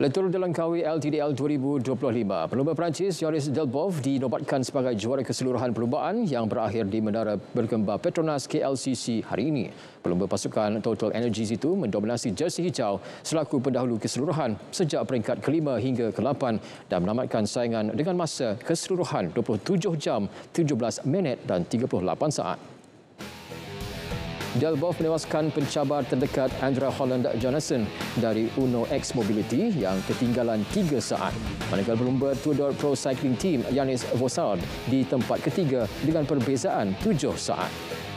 Letur Delangkawi LTDL 2025, pelumba Perancis Joris Delbov dinobatkan sebagai juara keseluruhan perlumbaan yang berakhir di Menara Berkembar Petronas KLCC hari ini. Pelumba pasukan Total Energies itu mendominasi jersey hijau selaku pendahulu keseluruhan sejak peringkat kelima hingga ke-8 dan menamatkan saingan dengan masa keseluruhan 27 jam, 17 minit dan 38 saat. Delbov menewaskan pencabar terdekat Andrea Holland Jonasson dari Uno X Mobility yang ketinggalan 3 saat. Manakala pelumba Tudor Pro Cycling Team Yannis Vossard di tempat ketiga dengan perbezaan 7 saat.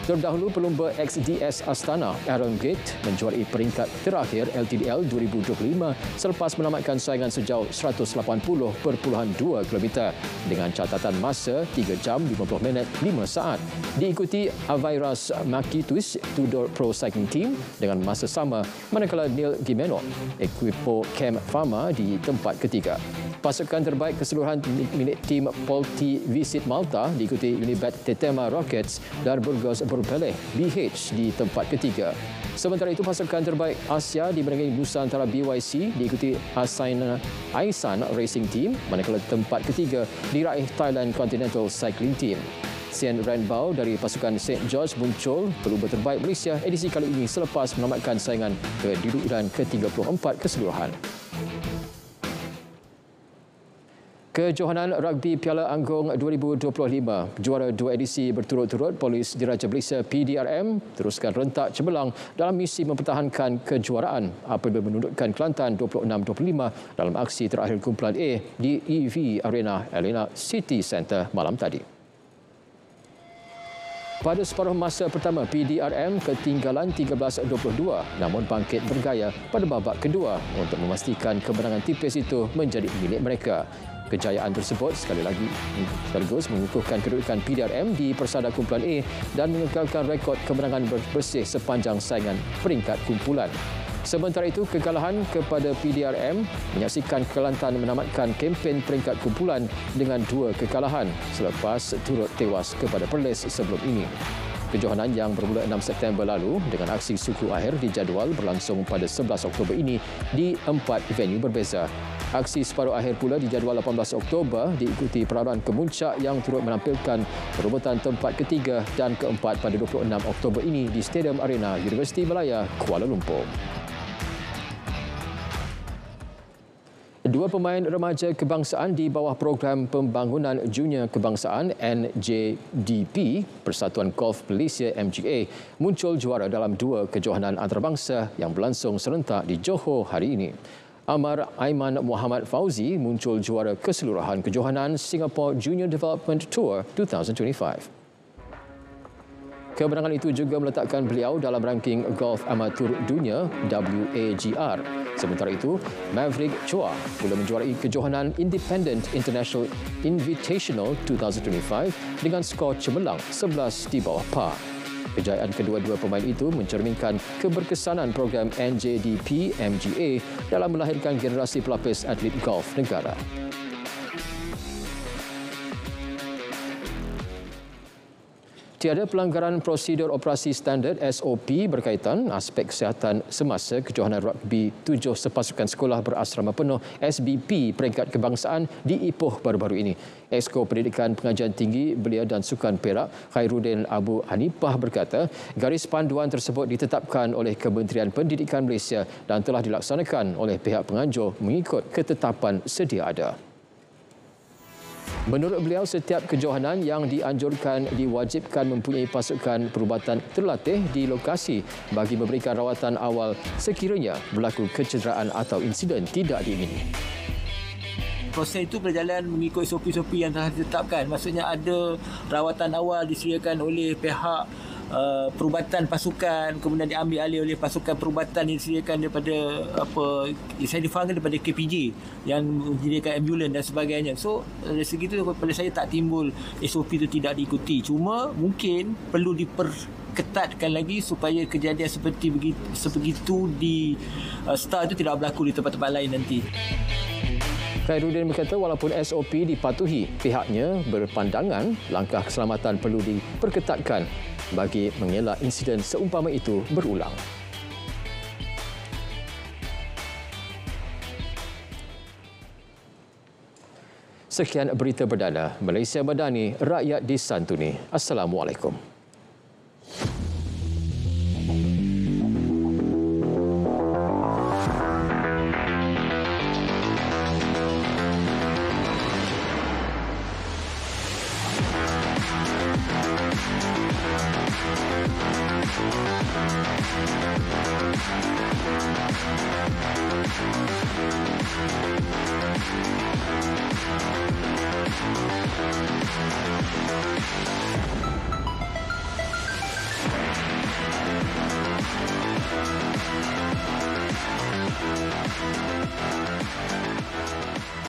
Terdahulu pelumba XDS Astana Aaron Gate menjuarai peringkat terakhir LTDL 2025 selepas menamatkan saingan sejauh 180.2 km dengan catatan masa 3 jam 50 minit 5 saat. Diikuti Avairas Makitus Tudor Pro Cycling Team dengan masa sama, manakala Neil Gimeno Equipo Chem Pharma di tempat ketiga. Pasukan terbaik keseluruhan milik tim Polti Visit Malta diikuti Unibet Tetema Rockets dan Burgos Berpeleh BH di tempat ketiga. Sementara itu, pasukan terbaik Asia dimenangi Nusantara BYC diikuti Aisan Racing Team, manakala tempat ketiga diraih Thailand Continental Cycling Team. Sian Renbao dari pasukan St. George muncul pelumba terbaik Malaysia edisi kali ini selepas menamatkan saingan kedudukan ke-34 keseluruhan. Kejohanan Rugby Piala Anggung 2025, juara 2 edisi berturut-turut, Polis Diraja Malaysia PDRM teruskan rentak cemerlang dalam misi mempertahankan kejuaraan apabila menundukkan Kelantan 26-25 dalam aksi terakhir kumpulan A di EV Arena Elena City Centre malam tadi. Pada separuh masa pertama, PDRM ketinggalan 13-22 namun bangkit bergaya pada babak kedua untuk memastikan kemenangan tipis itu menjadi milik mereka. Kejayaan tersebut sekaligus mengukuhkan kedudukan PDRM di persada kumpulan A dan mengekalkan rekod kemenangan bersih sepanjang saingan peringkat kumpulan. Sementara itu, kekalahan kepada PDRM menyaksikan Kelantan menamatkan kempen peringkat kumpulan dengan 2 kekalahan selepas turut tewas kepada Perlis sebelum ini. Kejohanan yang bermula 6 September lalu dengan aksi suku akhir dijadual berlangsung pada 11 Oktober ini di 4 venue berbeza. Aksi separuh akhir pula dijadual 18 Oktober diikuti peraruan kemuncak yang turut menampilkan perebutan tempat ketiga dan keempat pada 26 Oktober ini di Stadium Arena Universiti Malaya, Kuala Lumpur. 2 pemain remaja kebangsaan di bawah program pembangunan junior kebangsaan NJDP Persatuan Golf Malaysia MGA muncul juara dalam 2 kejohanan antarabangsa yang berlangsung serentak di Johor hari ini. Amar Aiman Muhammad Fauzi muncul juara keseluruhan kejohanan Singapore Junior Development Tour 2025. Kemenangan itu juga meletakkan beliau dalam ranking golf amatur dunia WAGR. Sementara itu, Maverick Chua pula menjuarai kejohanan Independent International Invitational 2025 dengan skor cemerlang 11 di bawah par. Kejayaan kedua-dua pemain itu mencerminkan keberkesanan program NJDP MGA dalam melahirkan generasi pelapis atlet golf negara. Tiada pelanggaran prosedur operasi standard SOP berkaitan aspek kesihatan semasa kejohanan rugby 7 sepasukan sekolah berasrama penuh SBP peringkat kebangsaan di Ipoh baru-baru ini. Exco Pendidikan Pengajian Tinggi Belia dan Sukan Perak, Khairuddin Abu Hanifah berkata, garis panduan tersebut ditetapkan oleh Kementerian Pendidikan Malaysia dan telah dilaksanakan oleh pihak penganjur mengikut ketetapan sedia ada. Menurut beliau, setiap kejohanan yang dianjurkan diwajibkan mempunyai pasukan perubatan terlatih di lokasi bagi memberikan rawatan awal sekiranya berlaku kecederaan atau insiden tidak diingini. Proses itu berjalan mengikut SOP-SOP yang telah ditetapkan. Maksudnya ada rawatan awal disediakan oleh pihak perubatan pasukan, kemudian diambil alih oleh pasukan perubatan yang disediakan daripada saya difahamkan daripada KPJ yang menyediakan ambulans dan sebagainya. So dari segi itu pada saya tak timbul SOP itu tidak diikuti. Cuma mungkin perlu diperketatkan lagi supaya kejadian sebegitu di STAR itu tidak berlaku di tempat-tempat lain nanti. Khairuddin berkata walaupun SOP dipatuhi, pihaknya berpandangan langkah keselamatan perlu diperketatkan bagi mengelak insiden seumpama itu berulang. Sekian berita berdana. Malaysia Madani, rakyat disantuni. Assalamualaikum.